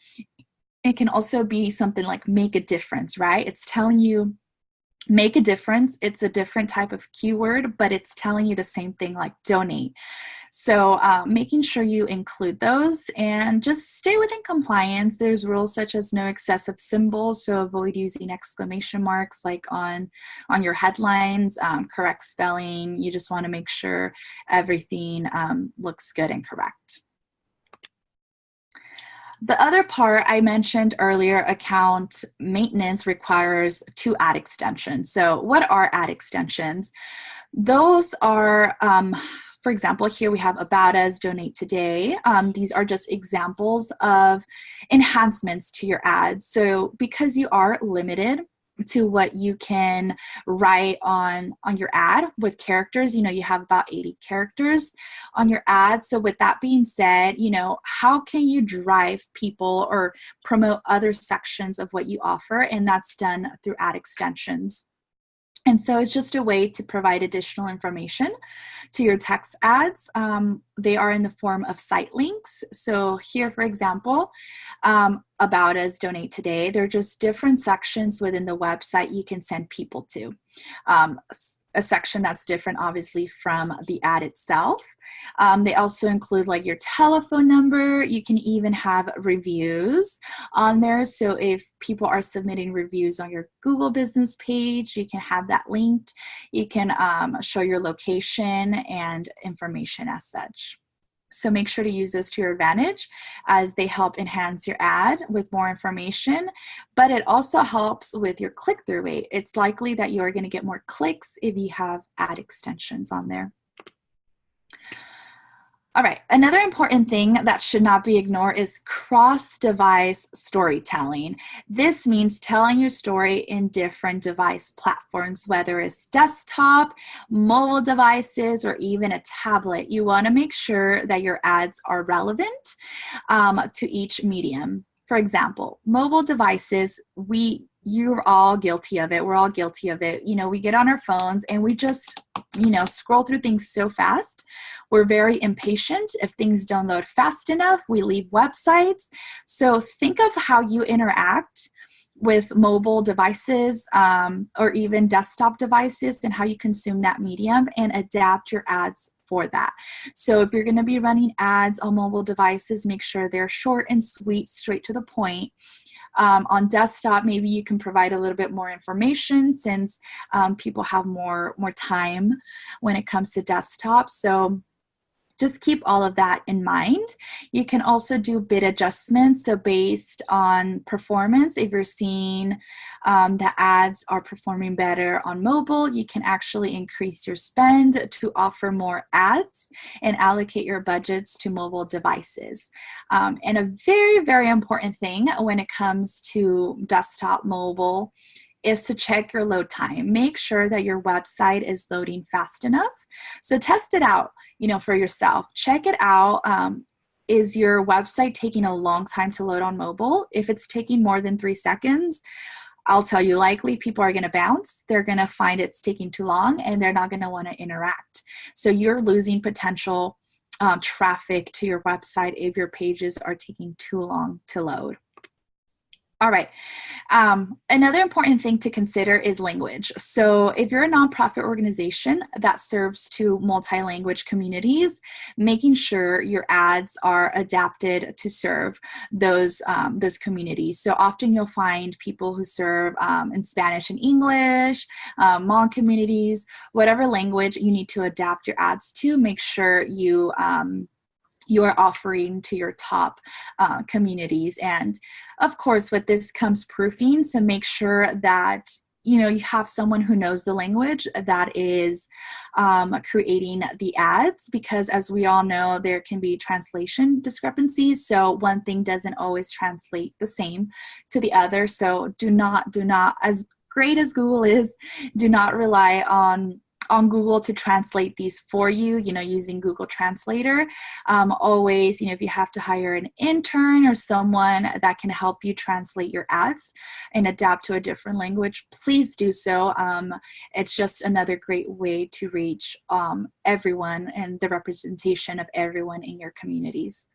S1: It can also be something like make a difference, right? It's telling you make a difference. It's a different type of keyword, but it's telling you the same thing like donate. So making sure you include those and just stay within compliance. There's rules such as no excessive symbols, so avoid using exclamation marks like on your headlines, correct spelling. You just want to make sure everything looks good and correct. The other part I mentioned earlier, account maintenance requires 2 ad extensions. So what are ad extensions? Those are, for example, here we have About Us, Donate Today. These are just examples of enhancements to your ads. So because you are limited to what you can write on your ad with characters, you have about 80 characters on your ad. So with that being said, how can you drive people or promote other sections of what you offer? And that's done through ad extensions. And so it's just a way to provide additional information to your text ads. They are in the form of site links. So here, for example, About Us, Donate Today, they're just different sections within the website you can send people to. A section that's different, obviously, from the ad itself. They also include like your telephone number. You can even have reviews on there. So if people are submitting reviews on your Google business page, you can have that linked. You can show your location and information as such. So make sure to use this to your advantage as they help enhance your ad with more information, but it also helps with your click-through rate. It's likely that you are going to get more clicks if you have ad extensions on there. All right, another important thing that should not be ignored is cross-device storytelling. This means telling your story in different device platforms, whether it's desktop, mobile devices, or even a tablet. You want to make sure that your ads are relevant to each medium. For example, mobile devices, you're all guilty of it. We're all guilty of it. We get on our phones and we just, scroll through things so fast. We're very impatient. If things don't load fast enough, we leave websites. So think of how you interact with mobile devices or even desktop devices and how you consume that medium and adapt your ads for that. So if you're going to be running ads on mobile devices, make sure they're short and sweet, straight to the point. On desktop, maybe you can provide a little bit more information since people have more time when it comes to desktop. So just keep all of that in mind. You can also do bid adjustments. So based on performance, if you're seeing the ads are performing better on mobile, you can actually increase your spend to offer more ads and allocate your budgets to mobile devices. And a very, very important thing when it comes to desktop mobile is to check your load time. Make sure that your website is loading fast enough. So test it out, for yourself. Check it out. Is your website taking a long time to load on mobile? If it's taking more than 3 seconds, I'll tell you, likely people are going to bounce. They're going to find it's taking too long and they're not going to want to interact. So you're losing potential traffic to your website if your pages are taking too long to load. All right. Another important thing to consider is language. So if you're a nonprofit organization that serves to multi-language communities, making sure your ads are adapted to serve those communities. So often you'll find people who serve in Spanish and English, Hmong communities, whatever language you need to adapt your ads to, make sure you are offering to your top communities. And of course, with this comes proofing. So make sure that you have someone who knows the language that is creating the ads, because as we all know, there can be translation discrepancies. So one thing doesn't always translate the same to the other. So do not, as great as Google is, do not rely on Google to translate these for you, using Google Translator. Always, if you have to hire an intern or someone that can help you translate your ads and adapt to a different language, please do so. It's just another great way to reach everyone and the representation of everyone in your communities.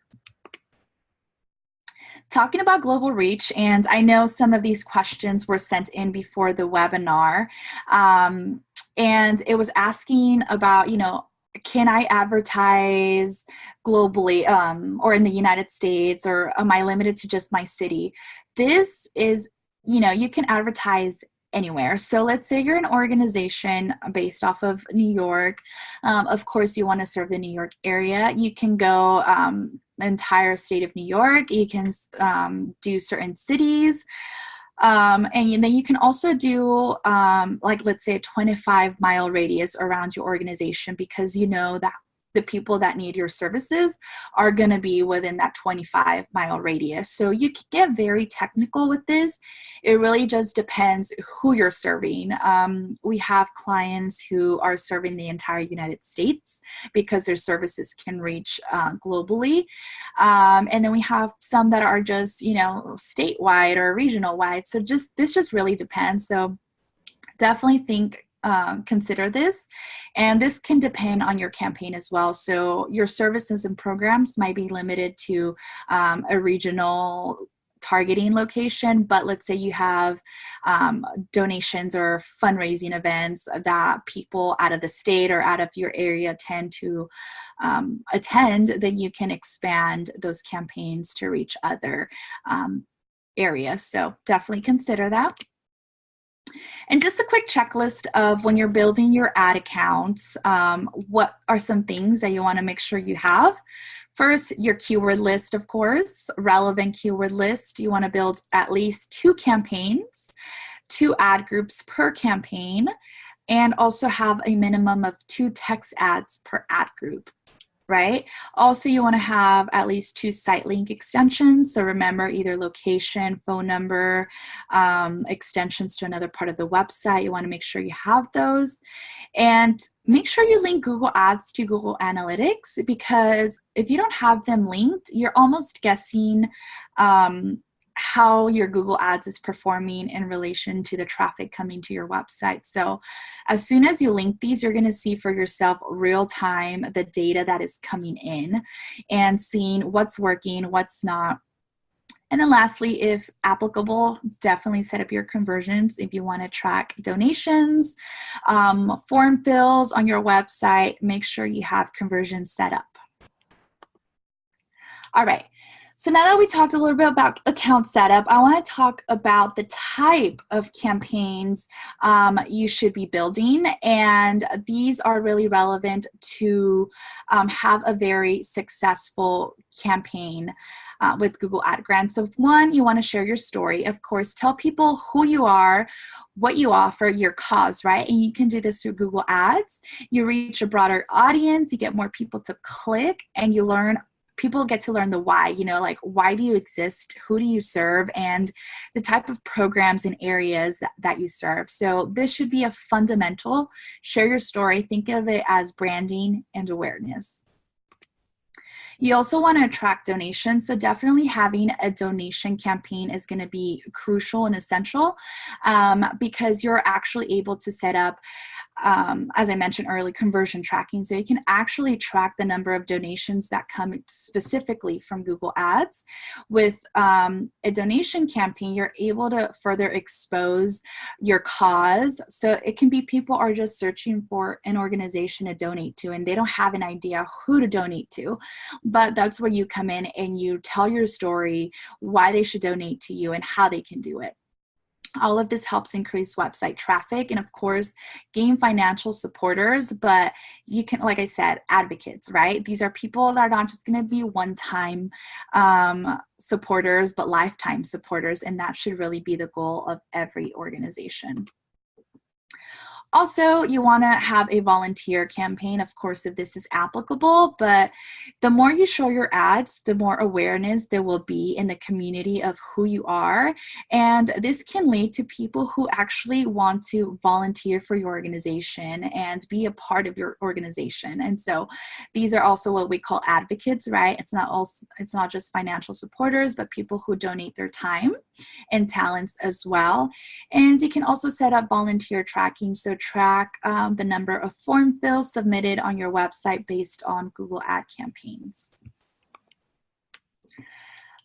S1: Talking about global reach, and I know some of these questions were sent in before the webinar, and it was asking about, can I advertise globally or in the United States, or am I limited to just my city? This is, you can advertise anywhere. So let's say you're an organization based off of New York. Of course, you want to serve the New York area. You can go the entire state of New York. You can do certain cities. And then you can also do, like, let's say a 25-mile radius around your organization, because you know that the people that need your services are going to be within that 25-mile radius. So you can get very technical with this. It really just depends who you're serving. We have clients who are serving the entire United States because their services can reach globally. And then we have some that are just, statewide or regional wide. So this just really depends. So definitely consider this, and this can depend on your campaign as well. So your services and programs might be limited to a regional targeting location, but let's say you have donations or fundraising events that people out of the state or out of your area tend to attend, then you can expand those campaigns to reach other areas. So definitely consider that. And just a quick checklist of when you're building your ad accounts, what are some things that you want to make sure you have? First, your keyword list, of course, relevant keyword list. You want to build at least 2 campaigns, 2 ad groups per campaign, and also have a minimum of 2 text ads per ad group. Right? Also, you want to have at least 2 site link extensions. So remember, either location, phone number, extensions to another part of the website. You want to make sure you have those. And make sure you link Google Ads to Google Analytics, because if you don't have them linked, you're almost guessing how your Google Ads is performing in relation to the traffic coming to your website. So as soon as you link these, you're going to see for yourself real time the data that is coming in and seeing what's working, what's not. And then lastly, if applicable, definitely set up your conversions if you want to track donations, form fills on your website. Make sure you have conversions set up. All right. So now that we talked a little bit about account setup, I want to talk about the type of campaigns you should be building. And these are really relevant to have a very successful campaign with Google Ad Grants. So one, you want to share your story. Of course, tell people who you are, what you offer, your cause, right? And you can do this through Google Ads. You reach a broader audience, you get more people to click, and you learn. People get to learn the why, like, why do you exist? Who do you serve? And the type of programs and areas that you serve. So this should be a fundamental. Share your story. Think of it as branding and awareness. You also want to attract donations. So definitely having a donation campaign is going to be crucial and essential because you're actually able to set up, as I mentioned earlier, conversion tracking. So you can actually track the number of donations that come specifically from Google Ads. With a donation campaign, you're able to further expose your cause. So it can be people are just searching for an organization to donate to, and they don't have an idea who to donate to. But that's where you come in and you tell your story, why they should donate to you and how they can do it. All of this helps increase website traffic and, of course, gain financial supporters. But you can, like I said, advocates, right? These are people that are not just going to be one-time supporters, but lifetime supporters. And that should really be the goal of every organization. Also, you want to have a volunteer campaign, of course, if this is applicable, but the more you show your ads, the more awareness there will be in the community of who you are. And this can lead to people who actually want to volunteer for your organization and be a part of your organization. And so these are also what we call advocates, right? It's not just financial supporters, but people who donate their time and talents as well. And you can also set up volunteer tracking. So track the number of form fills submitted on your website based on Google Ad campaigns.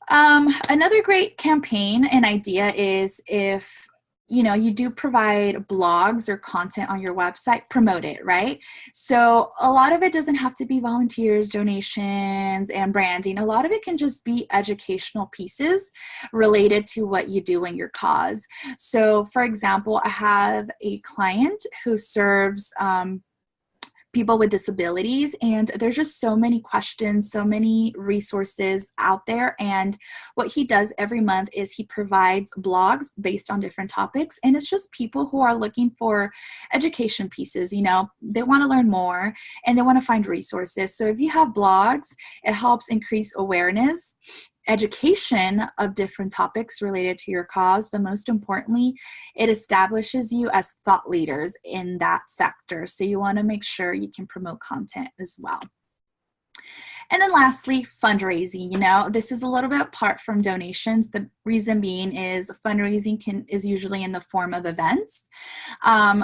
S1: Another great campaign and idea is if you do provide blogs or content on your website, promote it, right? So a lot of it doesn't have to be volunteers, donations, and branding. A lot of it can just be educational pieces related to what you do in your cause. So for example, I have a client who serves people with disabilities, and there's just so many questions, so many resources out there. And what he does every month is he provides blogs based on different topics, and it's just people who are looking for education pieces. They want to learn more and they want to find resources. So if you have blogs, it helps increase awareness, education of different topics related to your cause, but most importantly, it establishes you as thought leaders in that sector. So you want to make sure you can promote content as well. And then lastly, fundraising. This is a little bit apart from donations. The reason being is fundraising is usually in the form of events.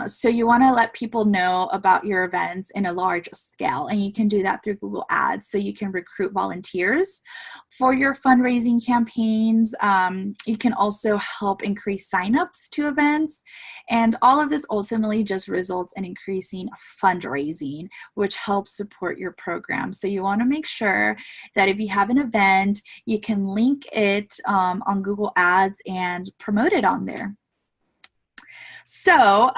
S1: So you want to let people know about your events in a large scale, and you can do that through Google Ads. So you can recruit volunteers for your fundraising campaigns. You can also help increase signups to events, and all of this ultimately just results in increasing fundraising, which helps support your program. So you want to make sure that if you have an event, you can link it on Google Ads and promote it on there. So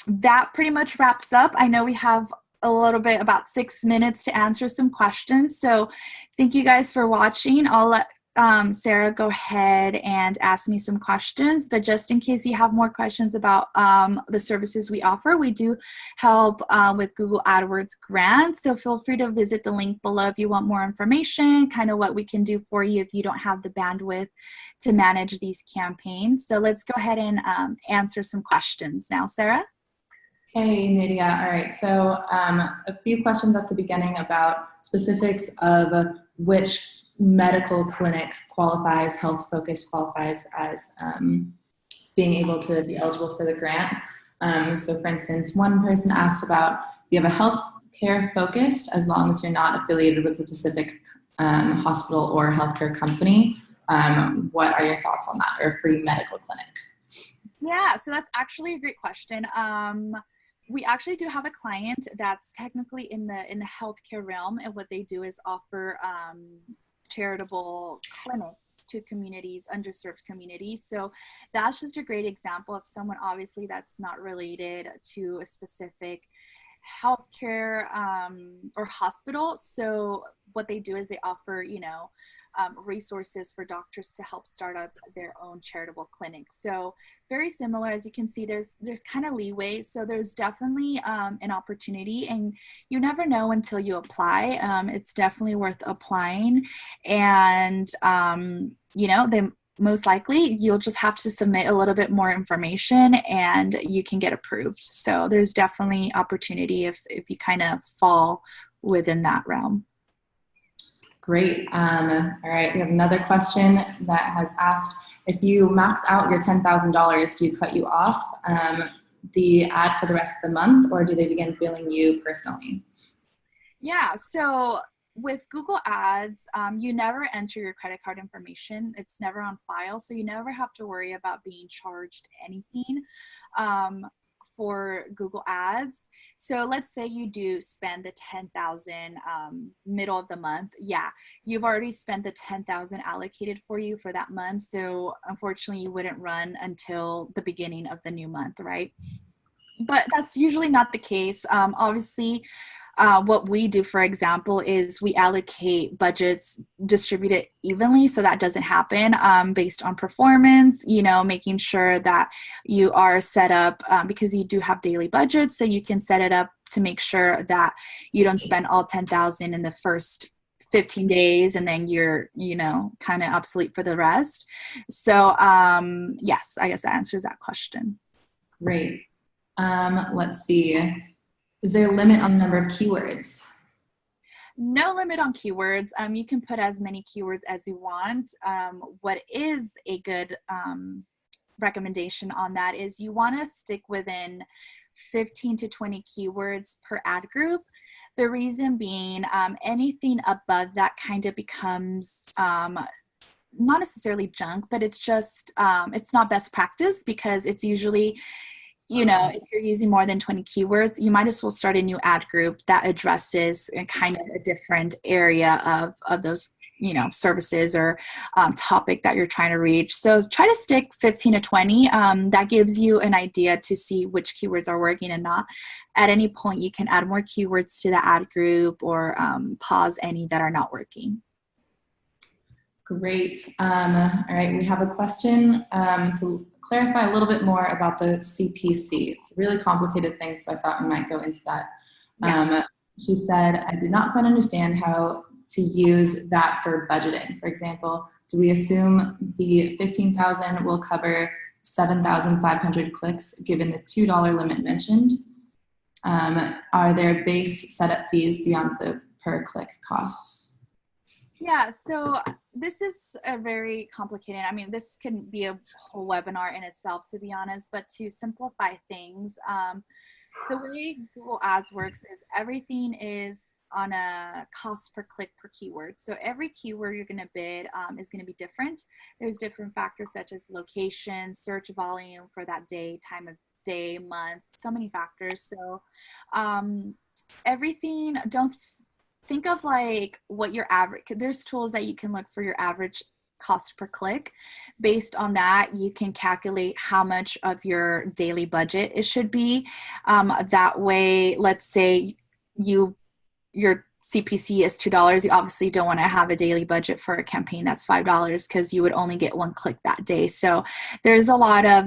S1: that pretty much wraps up. I know we have a little bit, about 6 minutes to answer some questions. So thank you guys for watching. I'll let Sarah go ahead and ask me some questions, but just in case you have more questions about the services we offer, we do help with Google AdWords grants. So feel free to visit the link below if you want more information, kind of what we can do for you if you don't have the bandwidth to manage these campaigns. So let's go ahead and answer some questions now, Sarah.
S2: Hey, Nydia. All right, so a few questions at the beginning about specifics of which medical clinic qualifies, health focus qualifies as being able to be eligible for the grant. So for instance, one person asked about, you have a healthcare focused as long as you're not affiliated with a specific hospital or healthcare company. What are your thoughts on that, or a free medical clinic?
S1: Yeah, so that's actually a great question. We actually do have a client that's technically in the healthcare realm, and what they do is offer charitable clinics to communities, underserved communities. So that's just a great example of someone obviously that's not related to a specific healthcare or hospital. So what they do is they offer, resources for doctors to help start up their own charitable clinics. So very similar. As you can see, there's kind of leeway. So there's definitely an opportunity, and you never know until you apply. It's definitely worth applying, and then most likely you'll just have to submit a little bit more information and you can get approved. So there's definitely opportunity if you kind of fall within that realm.
S2: Great. All right, we have another question that has asked, if you max out your $10,000, do you cut you off the ad for the rest of the month, or do they begin billing you personally?
S1: Yeah, so with Google Ads, you never enter your credit card information. It's never on file, so you never have to worry about being charged anything for Google Ads. So let's say you do spend the $10,000 middle of the month. Yeah, you've already spent the $10,000 allocated for you for that month. So unfortunately, you wouldn't run until the beginning of the new month, right? But that's usually not the case. Obviously, What we do, for example, is we allocate budgets, distribute it evenly so that doesn't happen, based on performance, making sure that you are set up, because you do have daily budgets, so you can set it up to make sure that you don't spend all 10,000 in the first 15 days and then you're, kind of obsolete for the rest. So yes, I guess that answers that question.
S2: Great. Let's see. Is there a limit on the number of keywords?
S1: No limit on keywords. You can put as many keywords as you want. What is a good recommendation on that is you want to stick within 15 to 20 keywords per ad group. The reason being, anything above that kind of becomes not necessarily junk, but it's just, it's not best practice, because it's usually, if you're using more than 20 keywords, you might as well start a new ad group that addresses kind of a different area of those, services or topic that you're trying to reach. So try to stick 15 to 20. That gives you an idea to see which keywords are working and not. At any point, you can add more keywords to the ad group or pause any that are not working.
S2: Great. All right, we have a question to clarify a little bit more about the CPC. It's a really complicated thing, so I thought we might go into that. Yeah. She said, I did not quite understand how to use that for budgeting. For example, do we assume the 15,000 will cover 7,500 clicks given the $2 limit mentioned? Are there base setup fees beyond the per click costs?
S1: Yeah, so this is a very complicated, this can be a whole webinar in itself, to be honest, but to simplify things, the way Google Ads works is everything is on a cost per click per keyword. So every keyword you're going to bid is going to be different. There's different factors such as location, search volume for that day, time of day, month, so many factors. So everything, don't think of like what your average, there's tools that you can look for your average cost per click. Based on that, you can calculate how much of your daily budget it should be. That way, let's say your CPC is $2. You obviously don't want to have a daily budget for a campaign that's $5 because you would only get one click that day. So there's a lot of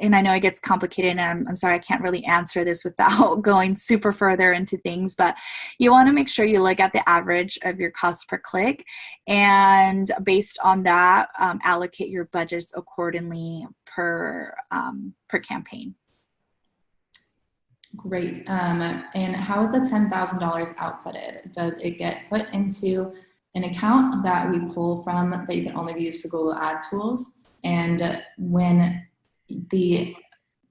S1: and I know it gets complicated, and I'm sorry I can't really answer this without going super further into things, but you want to make sure you look at the average of your cost per click, and based on that, allocate your budgets accordingly per campaign.
S2: Great. And how is the $10,000 outputted? Does it get put into an account that we pull from that you can only use for Google Ad tools? And when you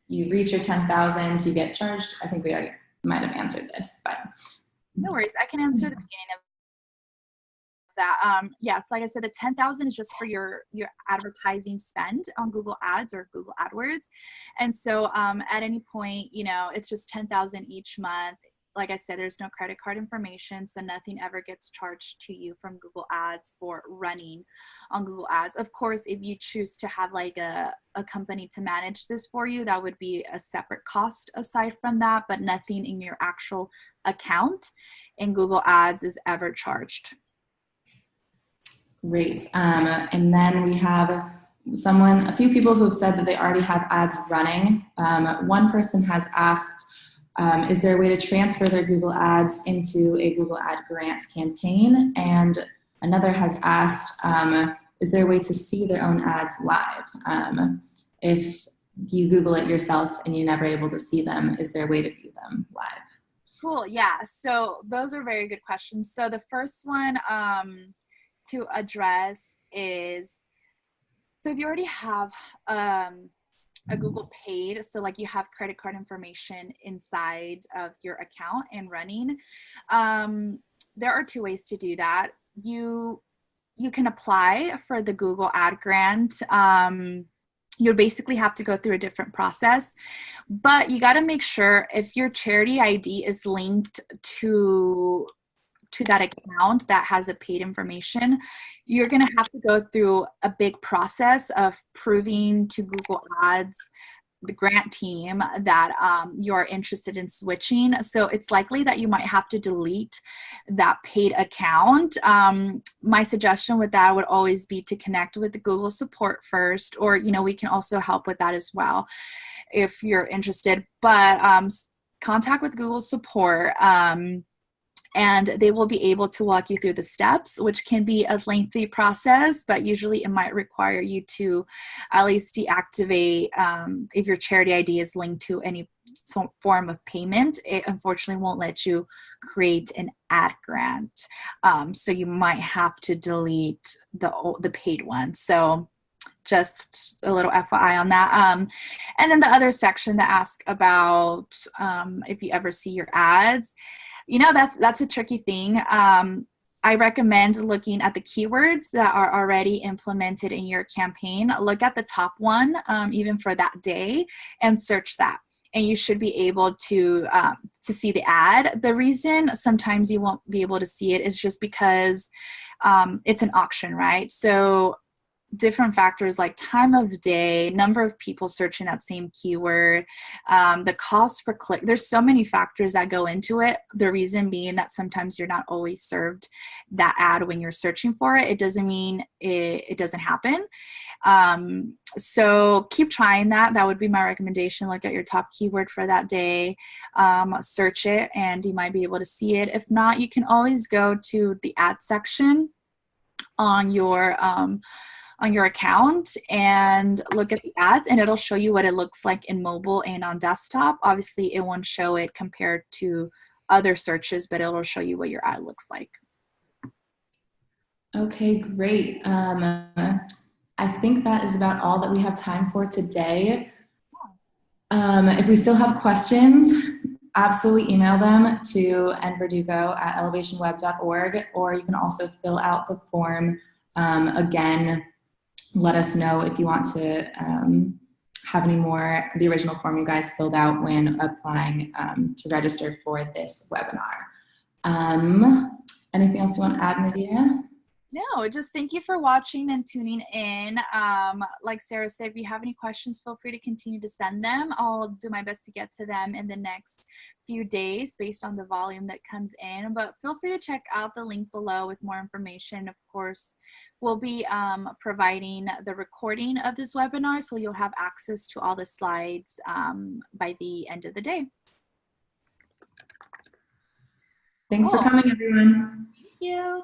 S2: reach your 10,000, you get charged? I think we already might have answered this, but
S1: no worries. I can answer the beginning of that. Yes, like I said, the 10,000 is just for your advertising spend on Google Ads or Google AdWords. And so at any point, it's just 10,000 each month. Like I said, there's no credit card information, so nothing ever gets charged to you from Google Ads for running on Google Ads. Of course, if you choose to have like a company to manage this for you, that would be a separate cost aside from that, but nothing in your actual account in Google Ads is ever charged.
S2: Great. And then we have a few people who have said that they already have ads running. One person has asked, is there a way to transfer their Google Ads into a Google Ad Grant campaign? And another has asked, is there a way to see their own ads live? If you Google it yourself and you're never able to see them, is there a way to view them live?
S1: Cool, yeah. So those are very good questions. So the first one to address is, so if you already have a Google Paid, so like you have credit card information inside of your account and running, there are two ways to do that. You can apply for the Google Ad Grant. You basically have to go through a different process, but you got to make sure if your charity ID is linked to that account that has a paid information, you're going to have to go through a big process of proving to Google Ads the grant team that you're interested in switching. So it's likely that you might have to delete that paid account. My suggestion with that would always be to connect with the Google support first, or, we can also help with that as well if you're interested. But contact with Google support. And they will be able to walk you through the steps, which can be a lengthy process, but usually it might require you to at least deactivate if your charity ID is linked to any form of payment. It unfortunately won't let you create an ad grant. So you might have to delete the paid one. So just a little FYI on that. And then the other section that asks about if you ever see your ads. That's a tricky thing. I recommend looking at the keywords that are already implemented in your campaign. Look at the top one, even for that day, and search that. And you should be able to see the ad. The reason sometimes you won't be able to see it is just because it's an auction, right? So different factors like time of day, number of people searching that same keyword, the cost per click. There's so many factors that go into it. The reason being that sometimes you're not always served that ad when you're searching for it. It doesn't mean it doesn't happen. So keep trying that. That would be my recommendation. Look at your top keyword for that day, search it, and you might be able to see it. If not, you can always go to the ad section on your account and look at the ads, and it'll show you what it looks like in mobile and on desktop. Obviously, it won't show it compared to other searches, but it'll show you what your ad looks like.
S2: Okay, great. I think that is about all that we have time for today. If we still have questions, absolutely email them to nverdugo@elevationweb.org, or you can also fill out the form. Again, let us know if you want to have any more, the original form you guys filled out when applying to register for this webinar. Anything else you want to add, Nadia?
S1: No, just thank you for watching and tuning in. Like Sarah said, if you have any questions, feel free to continue to send them. I'll do my best to get to them in the next few days based on the volume that comes in. But feel free to check out the link below with more information. Of course, we'll be providing the recording of this webinar, so you'll have access to all the slides by the end of the day.
S2: Thanks for coming, everyone.
S1: Thank you.